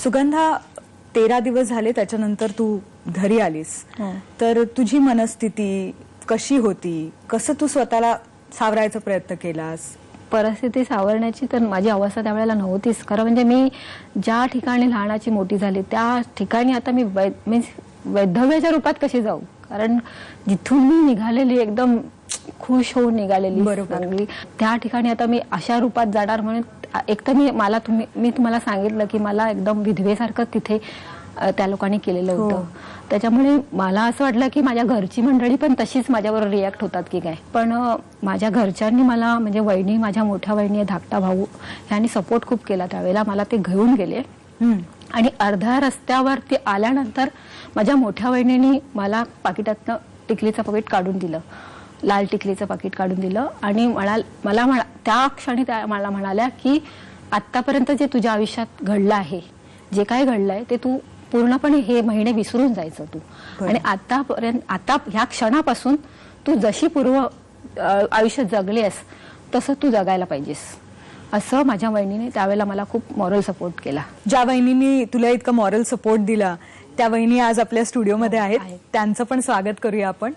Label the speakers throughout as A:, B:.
A: सुगंधा, 13 दिवस झाले त्याच्यानंतर तू घरी आलीस, तर तुझी मनस्थिती कशी होती? कसं तू स्वतःला सावरायचा प्रयत्न केलास?
B: परिस्थिती सावरण्याची तर माझी अवस्था त्यावेळेला नव्हतीच. खरं म्हणजे मी ज्या ठिकाणी लहानाची मोठी झाली त्या ठिकाणी आता मी वैधव्याच्या रूपात कशी जाऊ? कारण जिथून मी निघालेली एकदम खुश होऊन निघालेली चांगली, त्या ठिकाणी आता मी अशा रूपात जाणार म्हणून एक तर मी तुम्हाला सांगितलं की मला एकदम विधवेसारखं तिथे त्या लोकांनी केलेलं होतं. त्याच्यामुळे मला असं वाटलं की माझ्या घरची मंडळी पण तशीच माझ्यावर रिॲक्ट होतात की काय. पण माझ्या घरच्यांनी मला, म्हणजे वहिनी, माझ्या मोठ्या वहिनी, धाकटा भाऊ यांनी सपोर्ट खूप केला. त्यावेळेला मला ते घेऊन गेले आणि अर्ध्या रस्त्यावरती आल्यानंतर माझ्या मोठ्या वहिनीने मला पाकिटातनं टिकलीचं पाकिट काढून दिलं, लाल टिकलीचं पाकिट काढून दिलं आणि मला त्या क्षणी त्या मला म्हणाल्या की आत्तापर्यंत जे तुझ्या आयुष्यात घडलं आहे, जे काय घडलंय ते तू पूर्णपणे हे महिने विसरून जायचं तू, आणि आता ह्या क्षणापासून तू जशी पूर्व आयुष्य जगलेस तसं तू जगायला पाहिजेस, असं माझ्या वहिनीने त्यावेळेला मला खूप मॉरल सपोर्ट केला.
A: ज्या वहिनींनी तुला इतका मॉरल सपोर्ट दिला त्या वहिनी आज आपल्या स्टुडिओमध्ये आहेत. त्यांचं पण स्वागत करूया आपण.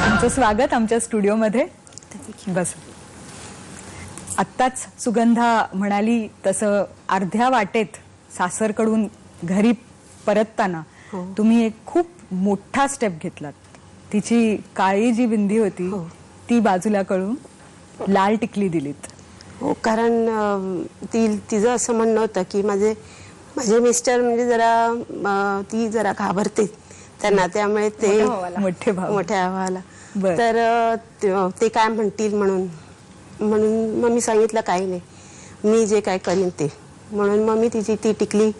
A: तुमचं स्वागत आमच्या स्टुडिओमध्ये. बस. आत्ताच सुगंधा म्हणाली तसं अर्ध्या वाटेत सासरकडून घरी परतताना तुम्ही एक खूप मोठा स्टेप घेतलात. तिची काळी जी बिंदी होती ती बाजूला करून लाल टिकली दिलीत.
C: हो, कारण तिचं असं म्हणणं होतं की माझे मिस्टर म्हणजे ती जरा घाबरते त्यांना, त्यामुळे ते
A: मोठ्या
C: भावाला तर ते काय म्हणतील म्हणून मग मी सांगितलं काही नाही, मी जे काय करीन ते. म्हणून मग मी तिची ती टिकली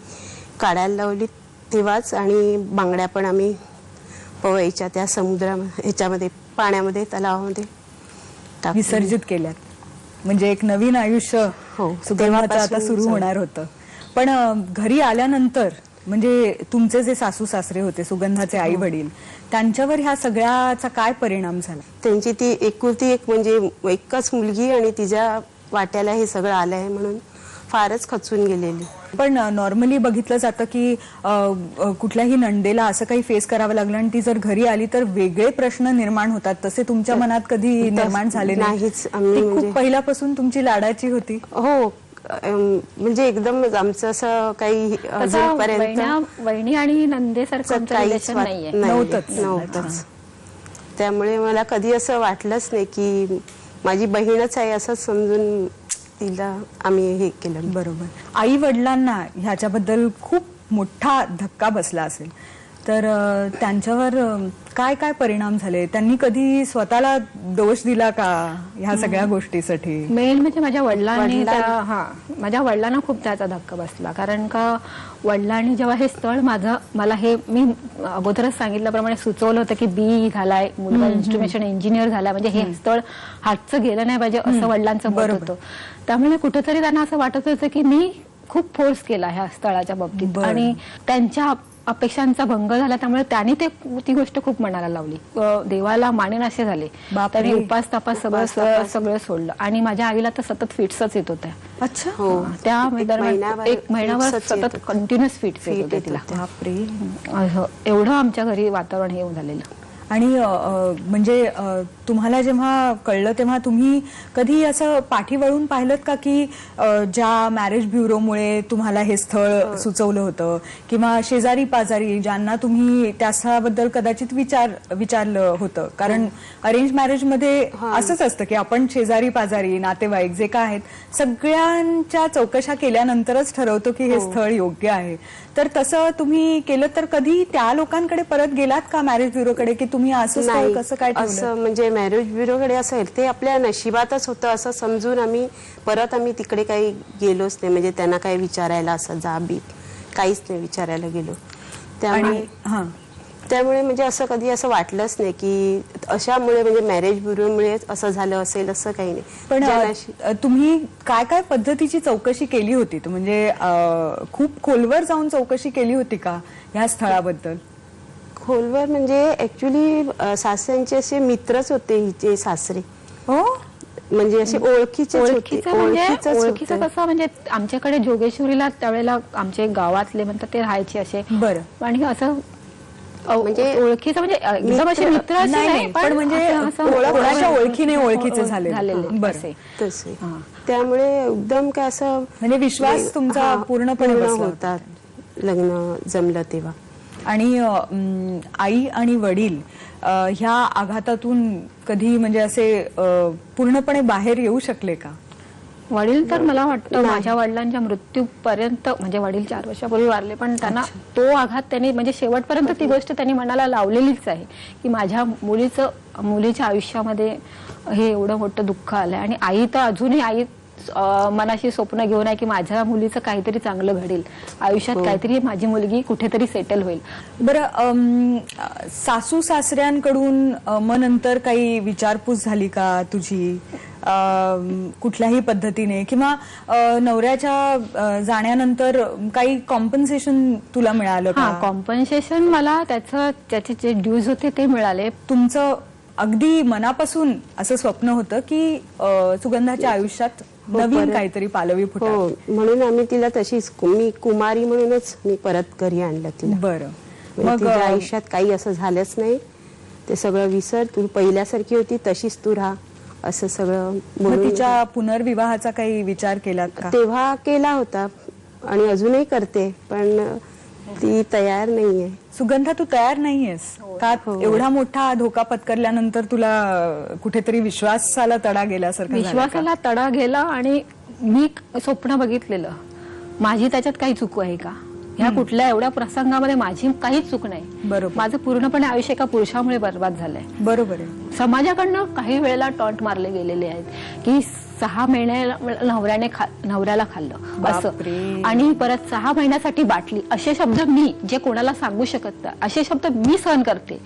C: काढायला लावली तेव्हाच. आणि बांगड्या पण आम्ही पवईच्या त्या ह्याच्यामध्ये पाण्यामध्ये तलावामध्ये
A: विसर्जित केल्यात. म्हणजे एक नवीन आयुष्य सुगंधाचं आता सुरू होणार होतं. पण घरी आल्यानंतर म्हणजे तुमचे जे सासू सासरे होते, सुगंधाचे आई वडील, त्यांच्यावर ह्या सगळ्याचा काय परिणाम झाला?
C: त्यांची ती एकुलती एक म्हणजे एकच मुलगी आणि तिच्या वाट्याला हे सगळं आलंय म्हणून फारच खचून गेलेली.
A: पण नॉर्मली बघितलं जातं की कुठल्याही नंदेला असं काही फेस करावं लागलं आणि ती जर घरी आली तर वेगळे प्रश्न निर्माण होतात. तसे तुमच्या मनात कधी निर्माण झाले
C: नाहीच?
A: खूप पहिल्यापासून तुमची लाडाची होती?
C: हो, म्हणजे एकदम आमचं असं काही अजूनपर्यंत
B: वहिनी आणि नंदेसारखं काहीच
C: नव्हतंच. त्यामुळे मला कधी असं वाटलंच नाही की माझी बहीणच आहे असं समजून तिला आम्ही हे केलं.
A: बरोबर. आई वडिलांना ह्याच्याबद्दल खूप मोठा धक्का बसला असेल, तर त्यांच्यावर काय काय परिणाम झाले? त्यांनी कधी स्वतःला दोष दिला का ह्या सगळ्या गोष्टीसाठी?
B: मेन म्हणजे माझ्या वडिलांना खूप त्याचा धक्का बसला. कारण का वडिलांनी जेव्हा हे स्थळ मला हे मी अगोदरच सांगितल्याप्रमाणे सुचवलं होतं की बी झालाय, मुलगा इन्स्ट्रुमेंटेशन इंजिनियर झालाय, म्हणजे हे स्थळ हातचं गेलं नाही पाहिजे असं वडिलांचं मत होतं. त्यामुळे कुठेतरी त्यांना असं वाटत होतं की मी खूप फोर्स केला ह्या स्थळाच्या बाबतीत आणि त्यांच्या अपेक्षांचा भंग झाला. त्यामुळे त्यांनी ती गोष्ट खूप मनाला लावली. देवाला मानेन असे झाले. त्यांनी उपास तपास सगळं सोडलं आणि माझ्या आईला तर सतत फिट्सच येत होत्या.
A: अच्छा.
B: त्या एक महिनाभर सतत कंटिन्युअस फिट्स येत होते तिला. एवढं आमच्या घरी वातावरण हे झालेलं.
A: आणि म्हणजे तुम्हाला जेव्हा कळलं तेव्हा तुम्ही कधी असं पाठी वळून पाहिलं का की ज्या मॅरेज ब्युरोमुळे तुम्हाला हे स्थळ सुचवलं होतं किंवा शेजारी पाजारी ज्यांना तुम्ही त्या स्थळाबद्दल कदाचित विचारलं होतं? कारण अरेंज मॅरेज मध्ये असंच असतं की आपण शेजारी पाजारी नातेवाईक जे काय आहेत सगळ्यांच्या चौकशा केल्यानंतरच ठरवतो की हे स्थळ योग्य आहे. तर तसं तुम्ही केलं तर कधी त्या लोकांकडे परत गेलात का मॅरेज ब्युरोकडे की तुम्ही असं कसं काय?
C: असं म्हणजे मॅरेज ब्युरोकडे असेल ते आपल्या नशिबातच होतं असं समजून आम्ही तिकडे काही गेलोच नाही. म्हणजे त्यांना काही विचारायला असं जाबी काहीच नाही विचारायला गेलो. त्यामुळे म्हणजे असं कधी असं वाटलंच नाही की अशामुळे म्हणजे मॅरेज ब्युरोमुळे असं झालं असेल असं काही नाही.
A: पण तुम्ही काय काय पद्धतीची चौकशी केली होती? म्हणजे खूप खोलवर जाऊन चौकशी केली होती का ह्या स्थळाबद्दल?
C: खोलवर म्हणजे ऍक्च्युली सासऱ्यांचे असे मित्रच होते हिचे सासरे,
A: हो,
C: म्हणजे असे ओळखीचे
B: ओळखीचं म्हणजे ओळखीचं कसं म्हणजे आमच्याकडे जोगेश्वरीला त्यावेळेला आमचे गावातले म्हणतात ते राहायचे असे.
A: बरं.
B: आणि असं
C: म्हणजे
B: ओळखीचं म्हणजे एकदम असे मित्र असे
A: नाही,
B: नाही,
A: पण म्हणजे कोणाच्या ओळखीने ओळखीचे झालेले. बरं.
B: असे.
C: तसे त्यामुळे एकदम काय असं
A: म्हणजे विश्वास तुमचा
C: हा,
A: पूर्णपणे
C: पूर्ण
A: बसला
C: होता लग्न जमलं तेव्हा.
A: आणि आई आणि वडील ह्या आघातातून कधी म्हणजे असे पूर्णपणे बाहेर येऊ शकले का?
B: वडील तर मला वाटतं माझ्या वडिलांच्या मृत्यूपर्यंत, म्हणजे वडील 4 वर्षापूर्वी वारले, पण त्यांना तो आघात त्यांनी म्हणजे शेवटपर्यंत ती गोष्ट त्यांनी मनाला लावलेलीच आहे की माझ्या मुलीच्या आयुष्यामध्ये हे एवढं मोठं दुःख आलंय. आणि आई तर अजूनही आई मनाशी स्वप्न घेऊन आहे की माझ्या मुलीचं काहीतरी चांगलं घडेल आयुष्यात, काहीतरी माझी मुलगी कुठेतरी सेटल होईल.
A: बरं, सासू सासऱ्यांकडून मग नंतर काही विचारपूस झाली का तुझी कुठल्याही पद्धतीने, किंवा नवऱ्याच्या जाण्यानंतर काही कॉम्पन्सेशन तुला मिळालं का?
B: कॉम्पन्सेशन मला त्याचे जे ड्यूज होते ते मिळाले.
A: तुमचं अगदी मनापासून असं स्वप्न होतं की सुगंधाच्या आयुष्यात नवीन काहीतरी पालवी फुटावी.
C: हो, म्हणून आम्ही तिला तशीच, मी कुमारी म्हणूनच मी परत घरी आणलं तिला.
A: बरं.
C: मग तिच्या आयुष्यात काही असं झालंच नाही, ते सगळं विसर, तू पहिल्यासारखी होती तशीच तू राहा, असं सगळं
A: मग तिच्या पुनर्विवाहाचा काही विचार केलात का?
C: तेव्हा केला होता आणि अजूनही करते, पण ती तयार नाहीये.
A: सुगंधा, तू तयार नाहीयेस का? एवढा मोठा धोका पत्करल्यानंतर तुला कुठेतरी विश्वासाला तडा गेल्यासारखं झालं का?
B: विश्वासाला तडा गेला आणि मी स्वप्न बघितलेलं, माझी त्याच्यात काही चूक आहे का? ह्या कुठल्या एवढ्या प्रसंगामध्ये माझी काहीच चूक नाही.
A: बरोबर.
B: माझं पूर्णपणे आयुष्य एका पुरुषामुळे बर्बाद झालंय.
A: बरोबर आहे.
B: समाजाकडनं काही वेळेला टॉन्ट मारले गेलेले आहेत की 6 महिने नवऱ्याला खाल्लं असं, आणि परत 6 महिन्यासाठी बाटली, असे शब्द मी जे कोणाला सांगू शकत नाही, असे शब्द मी सहन करते,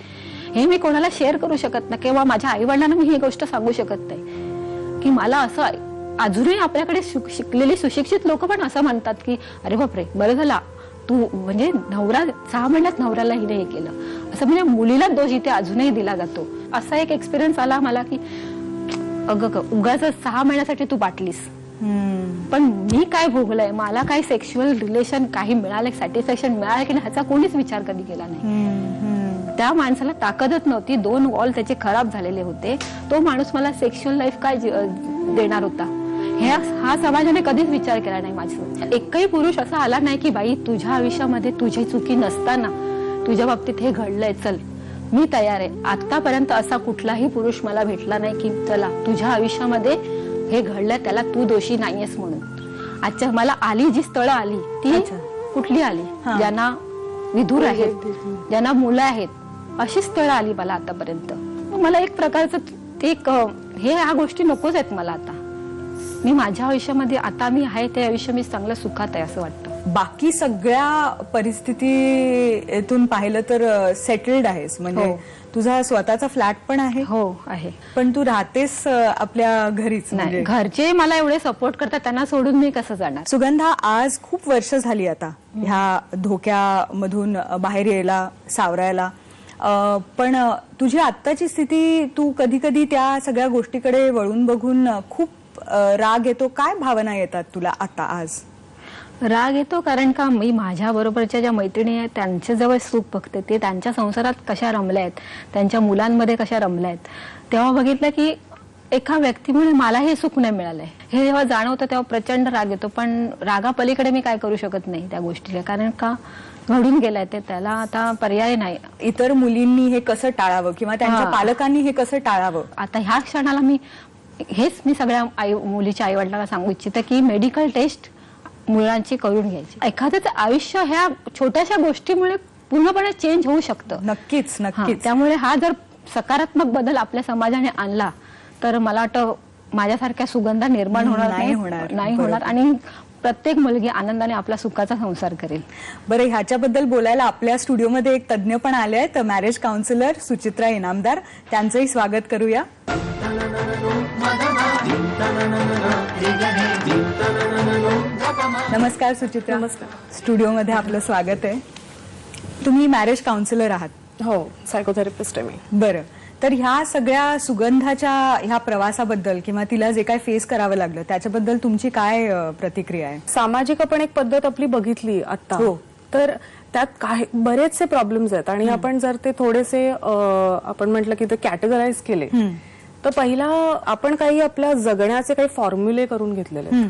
B: हे मी कोणाला शेअर करू शकत नाही किंवा माझ्या आई वडिलांना मी ही गोष्ट सांगू शकत नाही की मला असं. अजूनही आपल्याकडे शिकलेली सुशिक्षित लोक पण असं म्हणतात की अरे बापरे, बरं झाला तू, म्हणजे नवरा 6 महिन्यात नवऱ्याला हिने हे केलं, असं म्हणजे मुलीला दोष इथे अजूनही दिला जातो. असा एक एक्सपिरियन्स आला मला की अगं उगाच 6 महिन्यासाठी तू बाटलीस. पण मी काय भोगलंय, मला काय सेक्शुअल रिलेशन काही मिळाले, सॅटिस्फॅक्शन मिळालं की नाही ह्याचा कोणीच विचार कधी केला नाही. त्या माणसाला ताकदच नव्हती, 2 वॉल त्याचे खराब झालेले होते, तो माणूस मला सेक्शुअल लाईफ काय देणार होता, हा समाजाने कधीच विचार केला नाही. माझं एकही पुरुष असा आला नाही की बाई तुझ्या आयुष्यामध्ये तुझी चुकी नसताना तुझ्या बाबतीत हे घडलंय, चल मी तयार आहे. आतापर्यंत असा कुठलाही पुरुष मला भेटला नाही की चला तुझ्या आयुष्यामध्ये हे घडलंय, त्याला तू दोषी नाहीयेस म्हणून. अच्छा, मला आली जी स्थळं आली ती कुठली आली, ज्यांना विधूर आहेत, ज्यांना मुलं आहेत, अशी स्थळं आली मला आतापर्यंत. मला एक प्रकारचं एक हे ह्या गोष्टी नकोच आहेत मला. आता मी माझ्या आयुष्यामध्ये आता मी आहे ते आयुष्य मी चांगलं सुखात आहे असं वाटतं.
A: बाकी सगळ्या परिस्थितीतून पाहिलं तर सेटल्ड आहेस, म्हणजे तुझा स्वतःचा फ्लॅट पण आहे.
B: हो आहे, पण
A: तू राहतेस आपल्या घरीच.
B: नाही, घरचे मला एवढे सपोर्ट करतात, त्यांना सोडून मी कसं जाणार.
A: सुगंधा, आज खूप वर्ष झाली आता ह्या धोक्यामधून बाहेर यायला, सावरायला, पण तुझी आत्ताची स्थिती, तू कधी कधी त्या सगळ्या गोष्टीकडे वळून बघून खूप राग येतो. काय भावना येतात तुला आता आज?
B: राग येतो कारण का मी माझ्या बरोबरच्या ज्या मैत्रिणी आहेत त्यांच्या जवळ सुख बघते, ते त्यांच्या संसारात कशा रमल्या आहेत, त्यांच्या मुलांमध्ये कशा रमल्या आहेत, तेव्हा बघितलं की एका व्यक्तीमुळे मला हे सुख नाही मिळालंय. हे जेव्हा जाणवतं तेव्हा प्रचंड राग येतो, पण रागापलीकडे मी काय करू शकत नाही त्या गोष्टीला, कारण का घडून गेलाय ते, त्याला आता पर्याय नाही.
A: इतर मुलींनी हे कसं टाळावं किंवा त्यांच्या पालकांनी हे कसं टाळावं,
B: आता ह्या क्षणाला मी सगळ्या मुलीच्या आई वडिलांना सांगू इच्छिते की मेडिकल टेस्ट मुलांची करून घ्यायची. एखाद्याचं आयुष्य ह्या छोट्याशा गोष्टीमुळे पूर्णपणे चेंज होऊ शकतं.
A: नक्कीच नक्कीच.
B: त्यामुळे हा जर सकारात्मक बदल आपल्या समाजाने आणला तर मला वाटतं माझ्यासारख्या सुगंधा निर्माण नाही होणार आणि प्रत्येक मुलगी आनंदाने आपला सुखाचा संसार करेल.
A: बरं, ह्याच्याबद्दल बोलायला आपल्या स्टुडिओमध्ये एक तज्ज्ञ पण आले आहेत, मॅरेज काउन्सिलर सुचित्रा इनामदार. त्यांचंही स्वागत करूया. नमस्कार सुचित्रा.
D: नमस्कार.
A: स्टुडिओमध्ये आपलं स्वागत आहे. तुम्ही मॅरेज काउन्सिलर आहात.
D: हो, सायकोथेरपिस्ट आहे मी.
A: बरं, तर ह्या सगळ्या सुगंधाच्या ह्या प्रवासाबद्दल किंवा तिला जे काय फेस करावं लागलं त्याच्याबद्दल तुमची काय प्रतिक्रिया आहे?
D: सामाजिक आपण एक पद्धत आपली बघितली आता,
A: हो.
D: तर त्यात काही बरेचसे प्रॉब्लेम्स आहेत आणि आपण जर ते थोडेसे आपण म्हटलं की ते कॅटेगराईज केले, तर पहिला आपण काही आपल्या जगण्याचे काही फॉर्म्युले करून घेतलेले आहेत.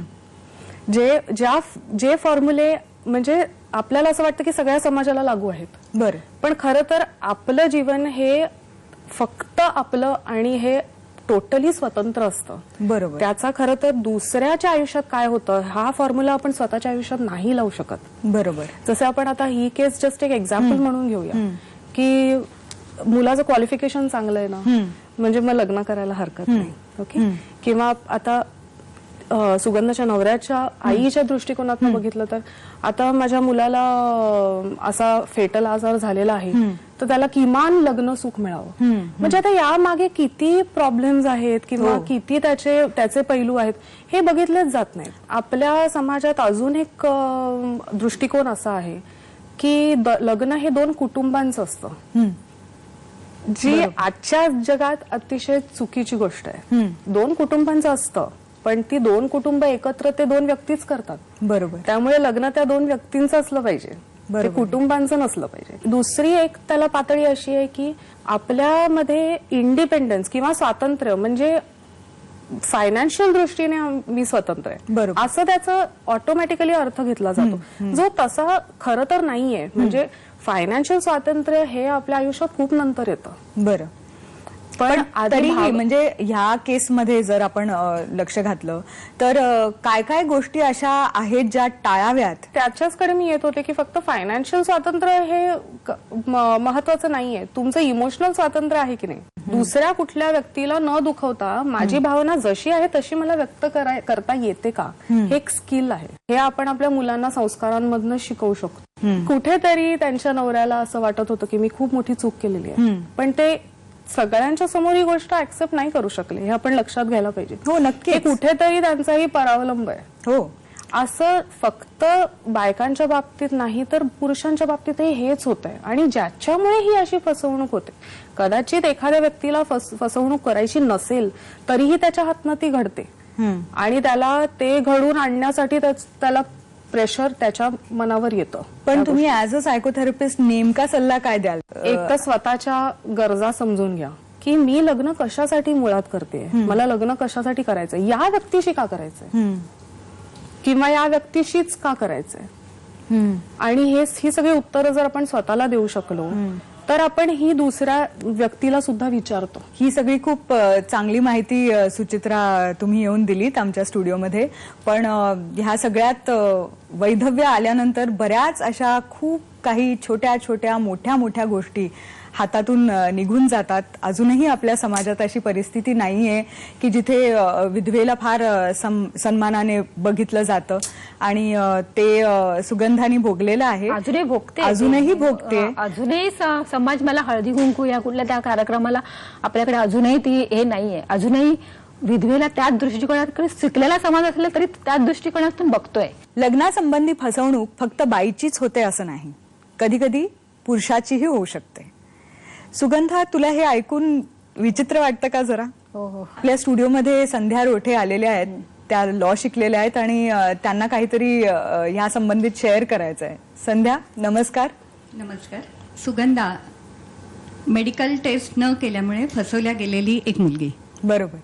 D: जे फॉर्म्युले म्हणजे आपल्याला असं वाटतं की सगळ्या समाजाला लागू आहेत.
A: बरं,
D: पण खरं तर आपलं जीवन हे फक्त आपलं आणि हे टोटली स्वतंत्र असतं.
A: बरोबर.
D: त्याचा खरं तर दुसऱ्याच्या आयुष्यात काय होतं हा फॉर्म्युला आपण स्वतःच्या आयुष्यात नाही लावू शकत.
A: बरोबर.
D: जसं आपण आता ही केस जस्ट एक एक्झाम्पल म्हणून घेऊया की मुलाचं क्वालिफिकेशन चांगलं आहे ना, म्हणजे मग लग्न करायला हरकत नाही. ओके. किंवा आता सुगंधाच्या नवऱ्याच्या आईच्या दृष्टिकोनातून बघितलं तर आता माझ्या मुलाला असा फेटल आजार झालेला आहे, तर त्याला किमान लग्न सुख मिळावं. म्हणजे आता या मागे किती प्रॉब्लेम्स आहेत किंवा किती त्याचे पैलू आहेत हे बघितलेच जात नाहीत. आपल्या समाजात अजून एक दृष्टिकोन असा आहे की लग्न हे 2 कुटुंबांचं असतं, जी आजच्या जगात अतिशय चुकीची गोष्ट आहे. 2 कुटुंबांचं असतं पण ती 2 कुटुंब एकत्र ते 2 व्यक्तीच करतात.
A: बरोबर.
D: त्यामुळे लग्न त्या 2 व्यक्तींचं असलं पाहिजे, ते कुटुंबांचं नसलं पाहिजे. दुसरी एक त्याला पातळी अशी आहे की आपल्यामध्ये इंडिपेंडन्स किंवा स्वातंत्र्य म्हणजे फायनान्शियल दृष्टीने मी स्वतंत्र आहे असं त्याचा ऑटोमॅटिकली अर्थ घेतला जातो, जो तसा खरं तर नाहीये. म्हणजे फायनान्शियल स्वातंत्र्य हे आपल्या आयुष्यात खूप नंतर येतं.
A: बरं, पण तरीही म्हणजे ह्या केसमध्ये जर आपण लक्ष घातलं तर काय काय गोष्टी अशा आहेत ज्या टाळाव्यात?
D: त्याच्याचकडे मी येत होते की फक्त फायनान्शियल स्वातंत्र्य हे महत्वाचं नाहीये, तुमचं इमोशनल स्वातंत्र्य आहे की नाही. दुसऱ्या कुठल्या व्यक्तीला न दुखवता माझी भावना जशी आहे तशी मला व्यक्त करता येते का, हे एक स्किल आहे. हे आपण आपल्या मुलांना संस्कारांमधनं शिकवू शकतो. कुठेतरी त्यांच्या नवऱ्याला असं वाटत होतं की मी खूप मोठी चूक केलेली आहे, पण ते सगळ्यांच्या समोर ही गोष्ट ऍक्सेप्ट नाही करू शकले, हे आपण लक्षात घ्यायला पाहिजे.
A: हो, नक्की.
D: कुठेतरी त्यांचाही परावलंब आहे.
A: हो,
D: असं फक्त बायकांच्या बाबतीत नाही तर पुरुषांच्या बाबतीतही हेच होत आहे. आणि ज्याच्यामुळे ही अशी फसवणूक होते, कदाचित एखाद्या व्यक्तीला फसवणूक करायची नसेल तरीही त्याच्या हातनं ती घडते आणि त्याला ते घडून आणण्यासाठी त्याला प्रेशर त्याच्या मनावर येतं.
A: पण तुम्ही ऍज अ सायकोथेरपिस्ट नेमका सल्ला काय द्याल?
D: एक तर स्वतःच्या गरजा समजून घ्या की मी लग्न कशासाठी मुळात करते, मला लग्न कशासाठी करायचंय, या व्यक्तीशी का करायचंय किंवा या व्यक्तीशीच का करायचंय. आणि ही सगळी उत्तरं जर आपण स्वतःला देऊ शकलो तर आपण ही दुसऱ्या व्यक्तीला सुद्धा विचारतो.
A: ही सगळी खूप चांगली माहिती सुचित्रा तुम्ही येऊन दिलीत आमच्या स्टुडिओमध्ये. पण ह्या सगळ्यात वैधव्य आल्यानंतर बऱ्याच अशा खूप काही छोट्या छोट्या मोठ्या मोठ्या गोष्टी हातातून निघून जातात. अजूनही आपल्या समाजात अशी परिस्थिती नाहीये की जिथे विधवेला फार सन्मानाने बघितलं जातं आणि ते सुगंधाने भोगलेलं आहे.
B: अजूनही भोगते.
A: अजूनही
B: समाज मला हळदी कुंकू या कुठल्या त्या कार्यक्रमाला आपल्याकडे अजूनही ती हे नाहीये. अजूनही विधवेला त्याच दृष्टिकोनात शिकलेला समाज असला तरी त्याच दृष्टिकोनातून बघतोय.
A: लग्नासंबंधी फसवणूक फक्त बाईचीच होते असं नाही, कधी कधी पुरुषाचीही होऊ शकते. सुगंधा, तुला हे ऐकून विचित्र वाटतं का जरा?
B: हो.
A: आपल्या स्टुडिओमध्ये संध्या रोठे आलेल्या आहेत, त्या लॉ शिकलेल्या आहेत आणि त्यांना काहीतरी ह्या संबंधित शेअर करायचं आहे. संध्या, नमस्कार.
E: नमस्कार. सुगंधा मेडिकल टेस्ट न केल्यामुळे फसवल्या गेलेली एक मुलगी.
A: बरोबर.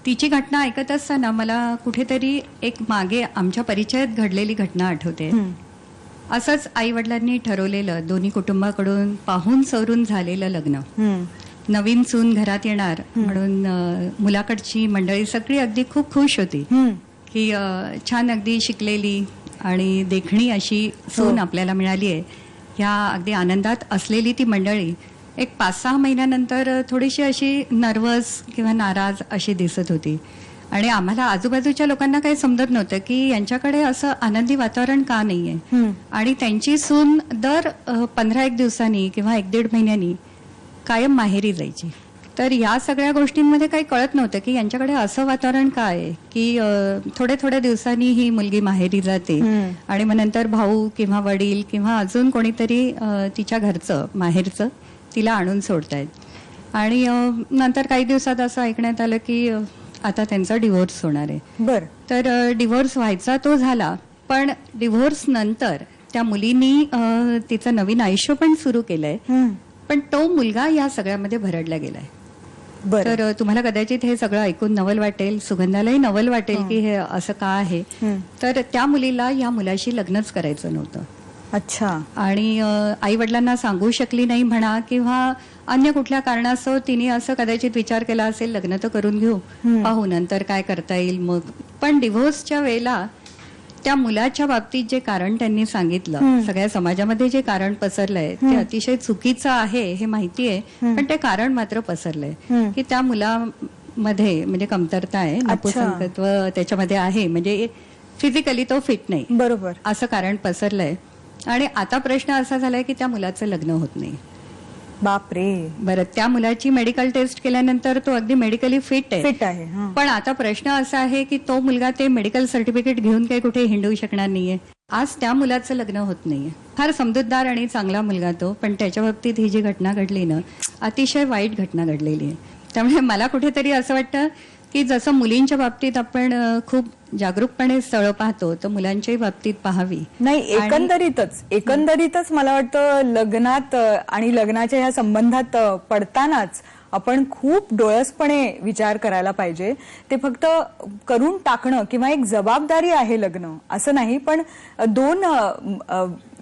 E: तिची घटना ऐकत असताना मला कुठेतरी एक मागे आमच्या परिचयात घडलेली घटना आठवते. असंच आई वडिलांनी ठरवलेलं दोन्ही कुटुंबाकडून पाहून सवरून झालेलं लग्न. नवीन सून घरात येणार म्हणून मुलाकडची मंडळी सगळी अगदी खूप खुश होती की छान अगदी शिकलेली आणि देखणी अशी सून आपल्याला मिळाली आहे. ह्या अगदी आनंदात असलेली ती मंडळी एक 5-6 महिन्यानंतर थोडीशी अशी नर्वस किंवा नाराज अशी दिसत होती. आणि आम्हाला आजूबाजूच्या लोकांना काही समजत नव्हतं की यांच्याकडे असं आनंदी वातावरण का नाहीये. आणि त्यांची सून दर 15-1 दिवसांनी किंवा 1-1.5 महिन्यांनी कायम माहेरी जायची. तर या सगळ्या गोष्टींमध्ये काही कळत नव्हतं की यांच्याकडे असं वातावरण काय आहे की थोड्या दिवसांनी ही मुलगी माहेरी जाते आणि मग नंतर भाऊ किंवा वडील किंवा अजून कोणीतरी तिच्या घरचं माहेरचं तिला आणून सोडतायत आणि नंतर काही दिवसात असं ऐकण्यात आलं की आता त्यांचा डिव्होर्स होणार आहे.
A: बर.
E: तर डिव्होर्स व्हायचा तो झाला, पण डिव्होर्स नंतर त्या मुलीनी तिचं नवीन आयुष्य पण सुरू केलंय, पण तो मुलगा या सगळ्यामध्ये भरडला गेलाय.
A: बर.
E: तर तुम्हाला कदाचित हे सगळं ऐकून नवल वाटेल, सुगंधालाही नवल वाटेल की हे असं का आहे. तर त्या मुलीला या मुलाशी लग्नच करायचं नव्हतं.
A: अच्छा.
E: आणि आई वडिलांना सांगू शकली नाही म्हणा, किंवा अन्य कुठल्या कारणास्तव तिने असं कदाचित विचार केला असेल, लग्न तर करून घेऊ, पाहू नंतर काय करता येईल मग. पण डिव्होर्सच्या वेळेला त्या मुलाच्या बाबतीत जे कारण त्यांनी सांगितलं, सगळ्या समाजामध्ये जे कारण पसरलंय ते अतिशय चुकीचं आहे हे माहितीये, पण ते कारण मात्र पसरलंय की त्या मुलामध्ये म्हणजे कमतरता आहे, नपुसंकत्व त्याच्यामध्ये आहे, म्हणजे फिजिकली तो फिट नाही,
A: बरोबर,
E: असं कारण पसरलंय. आणि आता प्रश्न असा झालाय की त्या मुलाचं लग्न होत नाही.
A: बापरे.
E: बरं, त्या मुलाची मेडिकल टेस्ट केल्यानंतर तो अगदी मेडिकली फिट
A: आहे.
E: पण आता प्रश्न असा आहे की तो मुलगा ते मेडिकल सर्टिफिकेट घेऊन काही कुठे हिंडू शकणार नाहीये. आज त्या मुलाचं लग्न होत नाहीये. फार समजूतदार आणि चांगला मुलगा तो, पण त्याच्या बाबतीत ही जी घटना घडली ना, अतिशय वाईट घटना घडलेली आहे. त्यामुळे मला कुठेतरी असं वाटतं की जसं मुलींच्या बाबतीत आपण खूप जागरूकपणे स्थळं पाहतो, तर मुलांच्याही बाबतीत पाहावी.
A: नाही, एकंदरीतच मला वाटतं लग्नात आणि लग्नाच्या ह्या संबंधात पडतानाच आपण खूप डोळसपणे विचार करायला पाहिजे. ते फक्त करून टाकणं किंवा एक जबाबदारी आहे लग्न असं नाही, पण दोन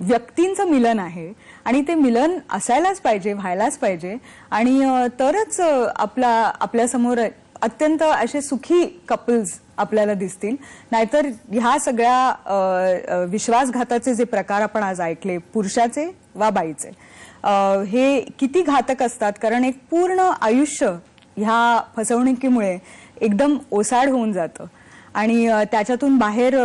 A: व्यक्तींचं मिलन आहे आणि ते मिलन असायलाच पाहिजे, व्हायलाच पाहिजे, आणि तरच आपल्यासमोर अत्यंत असे सुखी कपल्स आपल्याला दिसतील. नाहीतर ह्या सगळ्या विश्वासघाताचे जे प्रकार आपण आज ऐकले, पुरुषाचे वा बाईचे, हे किती घातक असतात. कारण एक पूर्ण आयुष्य ह्या फसवणुकीमुळे एकदम ओसाड होऊन जातं आणि त्याच्यातून बाहेर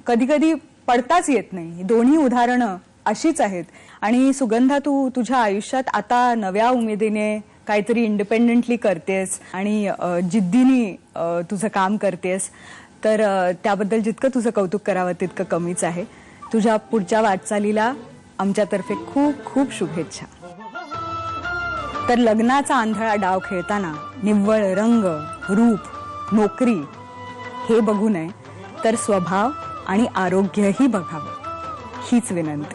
A: कधी कधी पडताच येत नाही. दोन्ही उदाहरणं अशीच आहेत. आणि सुगंधा, तू तुझ्या आयुष्यात आता नव्या उमेदीने काहीतरी इंडिपेंडेंटली करतेस आणि जिद्दीने तुझं काम करतेस, तर त्याबद्दल जितकं तुझं कौतुक करावं तितकं कमीच आहे. तुझ्या पुढच्या वाटचालीला आमच्यातर्फे खूप खूप शुभेच्छा. तर लग्नाचा आंधळा डाव खेळताना निव्वळ रंग, रूप, नोकरी हे बघू नये, तर स्वभाव आणि आरोग्यही बघावं, हीच विनंती.